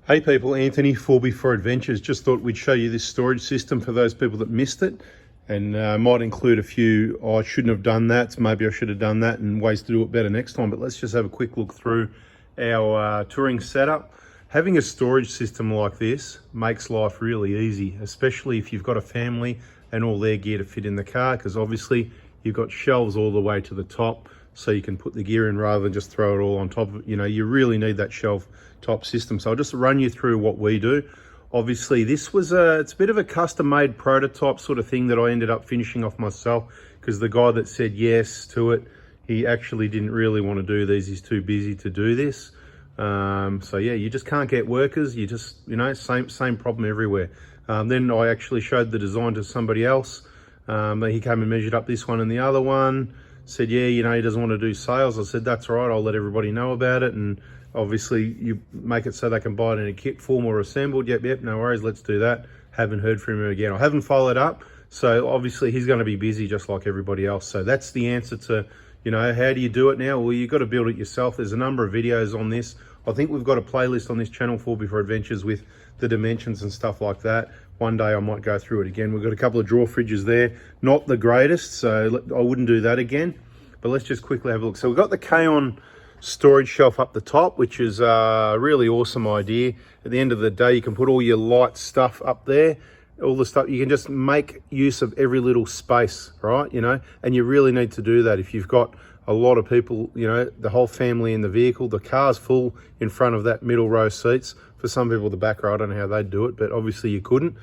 Hey people, Anthony, 4B4 Adventures. Just thought we'd show you this storage system for those people that missed it, and might include a few, oh, I shouldn't have done that, maybe I should have done that, and ways to do it better next time. But let's just have a quick look through our touring setup. Having a storage system like this makes life really easy, especially if you've got a family and all their gear to fit in the car, because obviously you've got shelves all the way to the top, so you can put the gear in rather than just throw it all on top of it. You know, you really need that shelf top system. So I'll just run you through what we do. Obviously this was it's a bit of a custom made prototype sort of thing that I ended up finishing off myself, because the guy that said yes to it, he actually didn't really want to do these. He's too busy to do this. So yeah, you just can't get workers. You just, you know, same problem everywhere. Then I actually showed the design to somebody else. He came and measured up this one and the other one, said, yeah, you know, he doesn't want to do sales. I said, that's right, I'll let everybody know about it. And obviously you make it so they can buy it in a kit form or assembled. Yep, no worries, let's do that. Haven't heard from him again. I haven't followed up. So obviously he's going to be busy just like everybody else. So that's the answer to, you know, how do you do it now? Well, you've got to build it yourself. There's a number of videos on this. I think we've got a playlist on this channel, 4B4 Adventures, with the dimensions and stuff like that. One day I might go through it again. We've got a couple of drawer fridges there. Not the greatest, so I wouldn't do that again. But let's just quickly have a look. So we've got the K-On storage shelf up the top, which is a really awesome idea. At the end of the day, you can put all your light stuff up there. All the stuff, you can just make use of every little space, right? You know, and you really need to do that if you've got a lot of people, you know, the whole family in the vehicle. The car's full in front of that middle row seats. For some people, the back row, I don't know how they'd do it, but obviously you couldn't.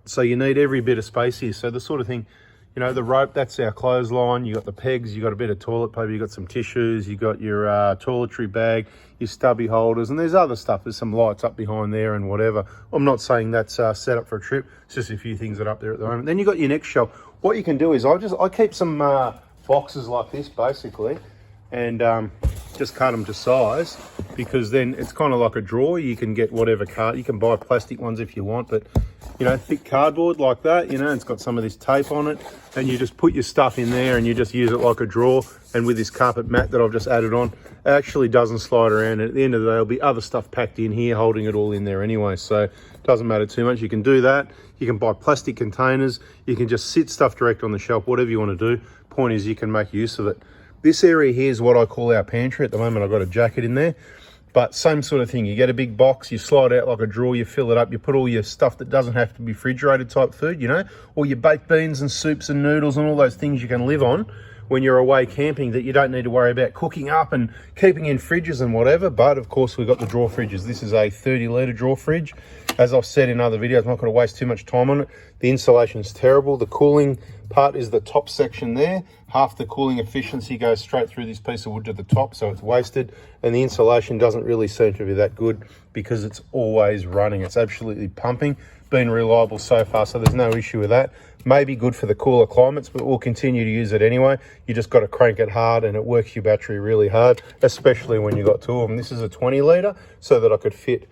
So you need every bit of space here. So the sort of thing, you know, the rope, that's our clothesline. You got the pegs, you got a bit of toilet paper, you got some tissues, you got your toiletry bag, your stubby holders, and there's other stuff. There's some lights up behind there and whatever. I'm not saying that's set up for a trip. It's just a few things that are up there at the moment. Then you got your next shelf. What you can do is I keep some boxes like this basically, and just cut them to size, because then it's kind of like a drawer. You can get whatever card, you can buy plastic ones if you want, but you know, thick cardboard like that, you know, it's got some of this tape on it, and you just put your stuff in there and you just use it like a drawer. And with this carpet mat that I've just added on, it actually doesn't slide around, and at the end of the day there'll be other stuff packed in here holding it all in there anyway, so it doesn't matter too much. You can do that. You can buy plastic containers, you can just sit stuff direct on the shelf, whatever you want to do. Point is, you can make use of it. This area here is what I call our pantry. At the moment I've got a jacket in there, but same sort of thing. You get a big box, you slide out like a drawer, you fill it up, you put all your stuff that doesn't have to be refrigerated type food, you know, all your baked beans and soups and noodles and all those things you can live on when you're away camping, that you don't need to worry about cooking up and keeping in fridges and whatever. But of course we've got the drawer fridges. This is a 30-litre drawer fridge. As I've said in other videos, I'm not going to waste too much time on it. The insulation is terrible. The cooling part is the top section there. Half the cooling efficiency goes straight through this piece of wood to the top, so it's wasted. And the insulation doesn't really seem to be that good, because it's always running. It's absolutely pumping. Been reliable so far, so there's no issue with that. Maybe good for the cooler climates, but we'll continue to use it anyway. You just got to crank it hard, and it works your battery really hard, especially when you've got two of them. This is a 20-litre, so that I could fit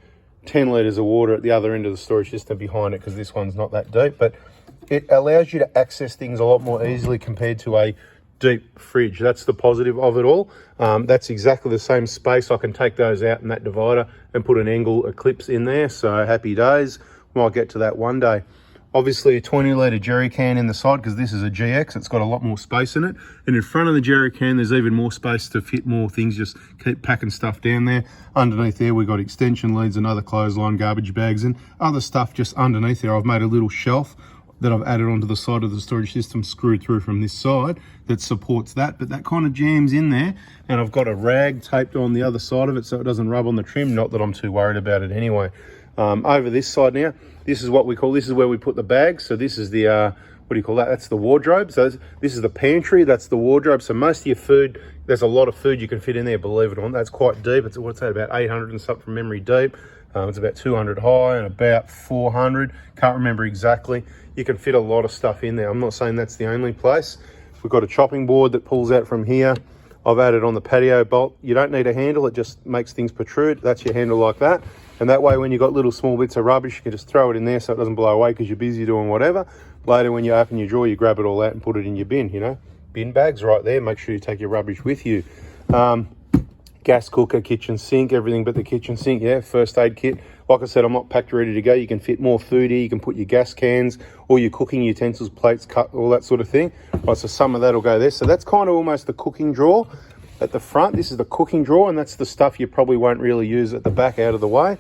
10 litres of water at the other end of the storage system behind it, because this one's not that deep. But it allows you to access things a lot more easily compared to a deep fridge. That's the positive of it all. That's exactly the same space. I can take those out in that divider and put an Engel Eclipse in there, so happy days. Might get to that one day. Obviously a 20-litre jerry can in the side, because this is a GX. It's got a lot more space in it. And in front of the jerry can, there's even more space to fit more things. Just keep packing stuff down there. Underneath there, we've got extension leads and other clothesline, garbage bags, and other stuff just underneath there. I've made a little shelf that I've added onto the side of the storage system, screwed through from this side, that supports that, but that kind of jams in there. And I've got a rag taped on the other side of it so it doesn't rub on the trim. Not that I'm too worried about it anyway. Over this side now, this is what we call, this is where we put the bags. So this is the, what do you call that? That's the wardrobe. So this is the pantry, that's the wardrobe. So most of your food, there's a lot of food you can fit in there, believe it or not. That's quite deep. It's, what's that, about 800 and something from memory deep. It's about 200 high and about 400. Can't remember exactly. You can fit a lot of stuff in there. I'm not saying that's the only place. We've got a chopping board that pulls out from here. I've added on the patio bolt. You don't need a handle, it just makes things protrude. That's your handle like that. And that way, when you've got little small bits of rubbish, you can just throw it in there so it doesn't blow away because you're busy doing whatever. Later, when you open your drawer, you grab it all out and put it in your bin, you know. Bin bags right there. Make sure you take your rubbish with you. gas cooker, kitchen sink, everything but the kitchen sink. Yeah, first aid kit. Like I said, I'm not packed ready to go. You can fit more food here. You can put your gas cans, all your cooking utensils, plates, cut, all that sort of thing. Right, so some of that will go there. So that's kind of almost the cooking drawer at the front. This is the cooking drawer, and that's the stuff you probably won't really use at the back, out of the way.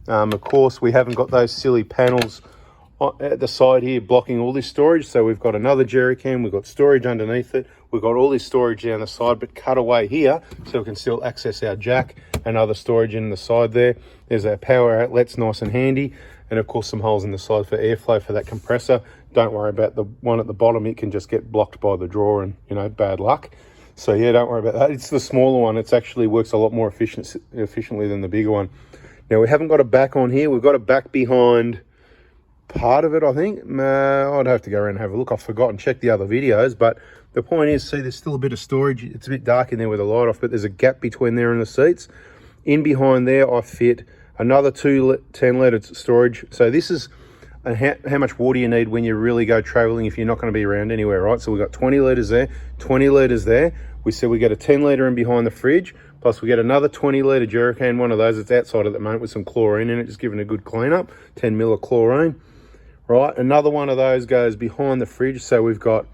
Of course, we haven't got those silly panels at the side here blocking all this storage. So we've got another jerry can, we've got storage underneath it, we've got all this storage down the side, but cut away here so we can still access our jack and other storage in the side there. There's our power outlets, nice and handy, and of course some holes in the side for airflow for that compressor. Don't worry about the one at the bottom, it can just get blocked by the drawer and, you know, bad luck. So yeah, don't worry about that. It's the smaller one. It actually works a lot more efficiently than the bigger one. Now we haven't got a back on here. We've got a back behind part of it, I think. I'd have to go around and have a look. I've forgotten, check the other videos, but the point is, see, there's still a bit of storage. It's a bit dark in there with the light off, but there's a gap between there and the seats. In behind there, I fit another 2 10-litre storage. So this is how much water you need when you really go traveling if you're not going to be around anywhere, right? So we've got 20 litres there, 20 litres there. We said we get a 10-litre in behind the fridge, plus we get another 20-litre jerrycan, one of those that's outside at the moment with some chlorine in it, just giving a good clean up, 10 mil of chlorine. Right, another one of those goes behind the fridge. So we've got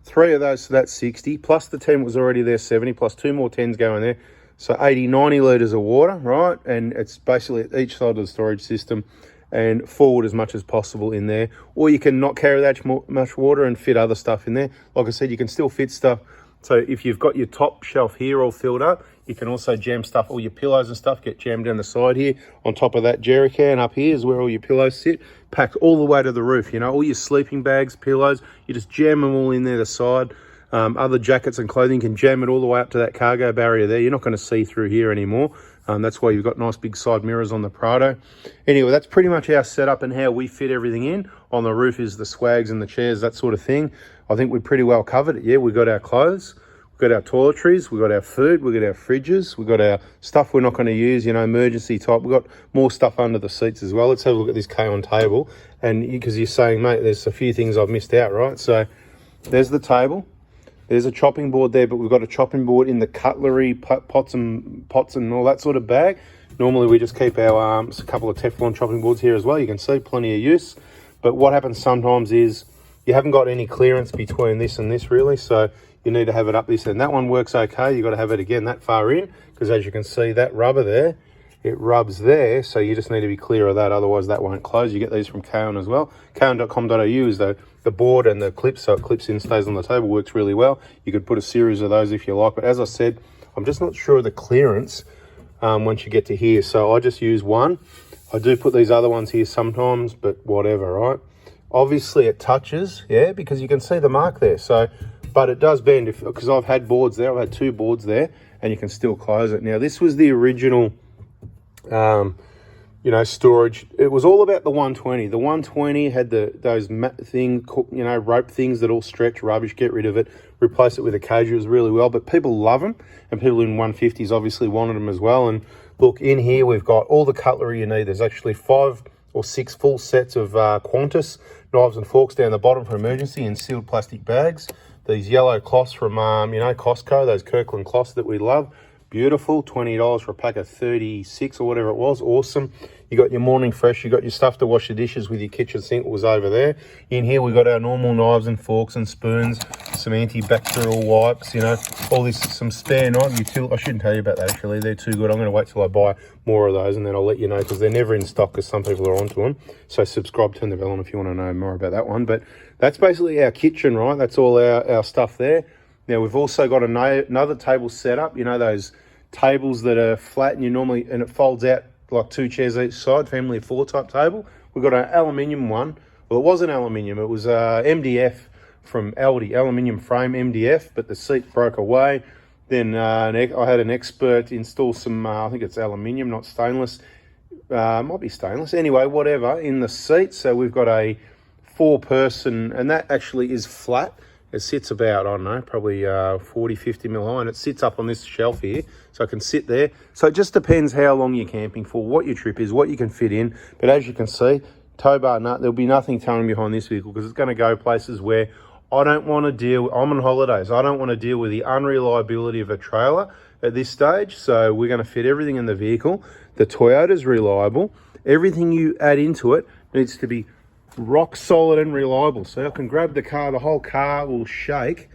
3 of those, so that's 60, plus the 10 was already there, 70, plus 2 more 10s going there. So 80, 90 litres of water, right? And it's basically at each side of the storage system and forward as much as possible in there. Or you can not carry that much water and fit other stuff in there. Like I said, you can still fit stuff. So if you've got your top shelf here all filled up, you can also jam stuff, all your pillows and stuff get jammed down the side here. On top of that jerry can up here is where all your pillows sit, packed all the way to the roof. You know, all your sleeping bags, pillows, you just jam them all in there the side. Other jackets and clothing, can jam it all the way up to that cargo barrier there. You're not going to see through here anymore. That's why you've got nice big side mirrors on the Prado. Anyway, that's pretty much our setup and how we fit everything in. On the roof is the swags and the chairs, that sort of thing. I think we pretty well covered it. Yeah, we've got our clothes, we've got our toiletries, we've got our food, we've got our fridges, we've got our stuff we're not going to use, you know, emergency type. We've got more stuff under the seats as well. Let's have a look at this K-on table. And because you're saying, mate, there's a few things I've missed out, right? So there's the table. There's a chopping board there, but we've got a chopping board in the cutlery, pots and all that sort of bag. Normally we just keep our a couple of Teflon chopping boards here as well. You can see plenty of use. But what happens sometimes is you haven't got any clearance between this and this really, so you need to have it up this end. That one works okay. You've got to have it again that far in, because as you can see, that rubber there, it rubs there, so you just need to be clear of that, otherwise that won't close. You get these from K-on as well. K-on.com.au is the board and the clips, so it clips in, stays on the table, works really well. You could put a series of those if you like, but as I said, I'm just not sure of the clearance once you get to here, so I just use one. I do put these other ones here sometimes, but whatever, right? Obviously it touches, yeah, because you can see the mark there, so, but it does bend, because I've had boards there, I've had 2 boards there, and you can still close it. Now this was the original you know, storage. It was all about the 120. The 120 had those mat thing, you know, rope things that all stretch, rubbish, get rid of it, replace it with a cage. It was really well, but people love them, and people in 150s obviously wanted them as well. And look, in here we've got all the cutlery you need. There's actually 5 or 6 full sets of Qantas knives and forks down the bottom for emergency in sealed plastic bags. These yellow cloths from, you know, Costco, those Kirkland cloths that we love. Beautiful, $20 for a pack of 36 or whatever it was. Awesome. You got your Morning Fresh, you got your stuff to wash the dishes with, your kitchen sink was over there. In here we got our normal knives and forks and spoons, some antibacterial wipes, you know, all this, some spare knife utility. I shouldn't tell you about that actually, they're too good. I'm going to wait till I buy more of those and then I'll let you know, because they're never in stock because some people are onto them. So subscribe, turn the bell on if you want to know more about that one. But that's basically our kitchen, right? That's all our stuff there. Now we've also got another table set up, you know, those tables that are flat and and it folds out like 2 chairs each side, family of 4 type table. We've got an aluminium one. Well, it wasn't aluminium, it was MDF from Aldi, aluminium frame MDF, but the seat broke away. Then I had an expert install some, I think it's aluminium, not stainless. Might be stainless. Anyway, whatever, in the seat. So we've got a 4-person, and that actually is flat. It sits about, I don't know, probably 40, 50 mil high, and it sits up on this shelf here, so I can sit there. So it just depends how long you're camping for, what your trip is, what you can fit in. But as you can see, tow bar nut, there'll be nothing towing behind this vehicle, because it's going to go places where I don't want to deal. I'm on holidays. I don't want to deal with the unreliability of a trailer at this stage. So we're going to fit everything in the vehicle. The Toyota's reliable. Everything you add into it needs to be rock solid and reliable. So I can grab the car, the whole car will shake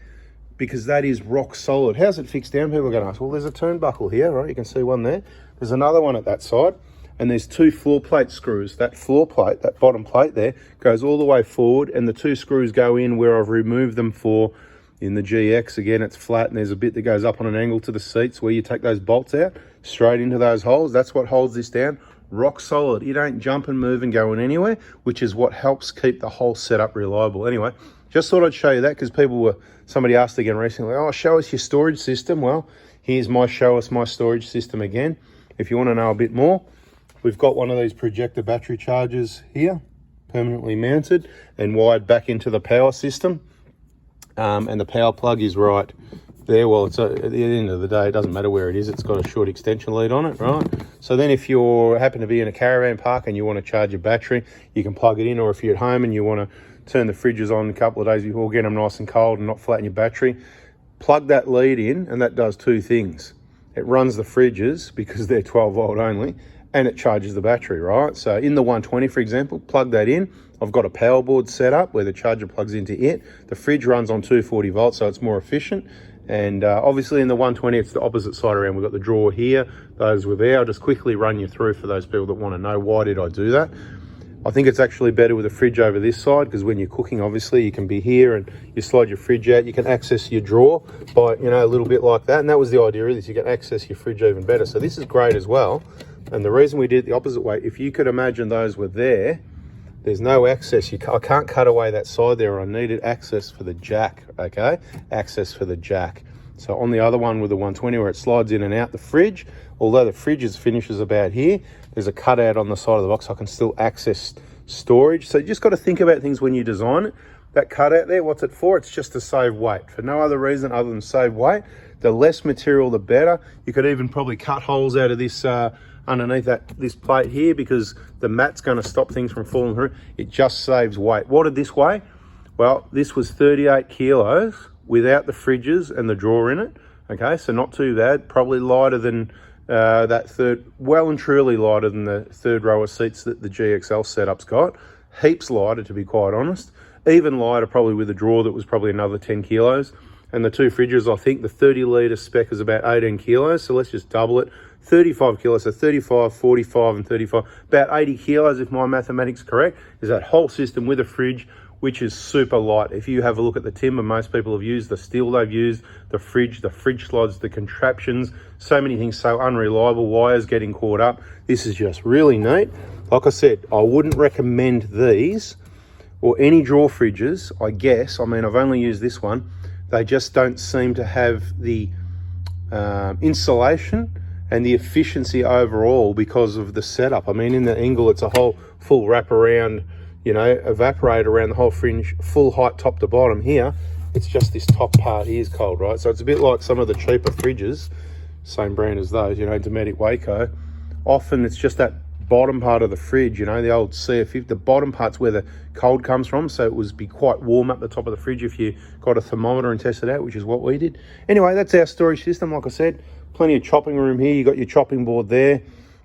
because that is rock solid. How's it fixed down? People are going to ask, well, there's a turnbuckle here, right? You can see one there. There's another one at that side, and there's 2 floor plate screws. That floor plate, that bottom plate there, goes all the way forward, and the 2 screws go in where I've removed them for. In the GX, again, it's flat, and there's a bit that goes up on an angle to the seats where you take those bolts out, straight into those holes. That's what holds this down. Rock solid. It ain't jumping, moving, going anywhere, which is what helps keep the whole setup reliable. Anyway, just thought I'd show you that because somebody asked again recently, oh, show us your storage system. Well, here's show us my storage system again. If you want to know a bit more, we've got one of these projector battery chargers here, permanently mounted and wired back into the power system. And the power plug is right there. Well, it's at the end of the day, it doesn't matter where it is. It's got a short extension lead on it, right? So then if you happen to be in a caravan park and you want to charge your battery, you can plug it in. Or if you're at home and you want to turn the fridges on a couple of days before, get them nice and cold and not flatten your battery, plug that lead in, and that does 2 things. It runs the fridges because they're 12 volt only, and it charges the battery, right? So in the 120, for example, plug that in. I've got a power board set up where the charger plugs into it. The fridge runs on 240 volts, so it's more efficient. And obviously in the 120, it's the opposite side around. We've got the drawer here. Those were there. I'll just quickly run you through for those people that want to know, why did I do that? I think it's actually better with a fridge over this side because when you're cooking, obviously, you can be here and you slide your fridge out. You can access your drawer by, a little bit like that. And that was the idea of this. You can access your fridge even better. So this is great as well. And the reason we did it the opposite way, if you could imagine those were there, there's no access. I can't cut away that side there. I needed access for the jack, okay? Access for the jack. So on the other one with the 120 where it slides in and out the fridge, although the fridge finishes about here, there's a cutout on the side of the box. I can still access storage. So you just got to think about things when you design it. That cutout there, what's it for? It's just to save weight. For no other reason other than save weight. The less material, the better. You could even probably cut holes out of this underneath this plate here because the mat's going to stop things from falling through. It just saves weight. What did this weigh? Well, this was 38 kilos without the fridges and the drawer in it. Okay, so not too bad. Probably lighter than that third, well and truly lighter than the third row of seats that the GXL setup's got. Heaps lighter, to be quite honest. Even lighter probably with a drawer that was probably another 10 kilos. And the 2 fridges, I think the 30 litre spec is about 18 kilos. So let's just double it. 35 kilos, so 35, 45 and 35, about 80 kilos if my mathematics is correct, is that whole system with a fridge, which is super light. If you have a look at the timber most people have used, the steel they've used, the fridge slots, the contraptions, so many things so unreliable, wires getting caught up. This is just really neat. Like I said, I wouldn't recommend these or any drawer fridges, I guess. I mean, I've only used this one. They just don't seem to have the insulation and the efficiency overall because of the setup. I mean, in the Engel, it's a whole full wraparound, evaporator around the whole fringe, full height top to bottom. Here, it's just this top part here is cold, right? So it's a bit like some of the cheaper fridges, same brand as those, Dometic Waco. Often it's just that bottom part of the fridge, the old CF50, the bottom part's where the cold comes from, so it would be quite warm up the top of the fridge if you got a thermometer and tested out, which is what we did. Anyway, that's our storage system. Like I said, plenty of chopping room here. You got your chopping board there,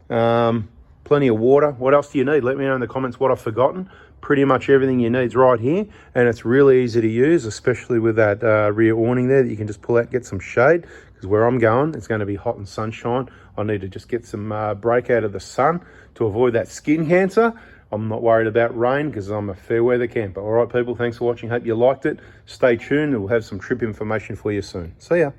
plenty of water. What else do you need? Let me know in the comments what I've forgotten. Pretty much everything you need is right here, and it's really easy to use, especially with that rear awning there that you can just pull out, get some shade, because where I'm going, it's going to be hot and sunshine. I need to just get some break out of the sun to avoid that skin cancer. I'm not worried about rain because I'm a fair weather camper. All right, people, thanks for watching. Hope you liked it. Stay tuned. We'll have some trip information for you soon. See ya.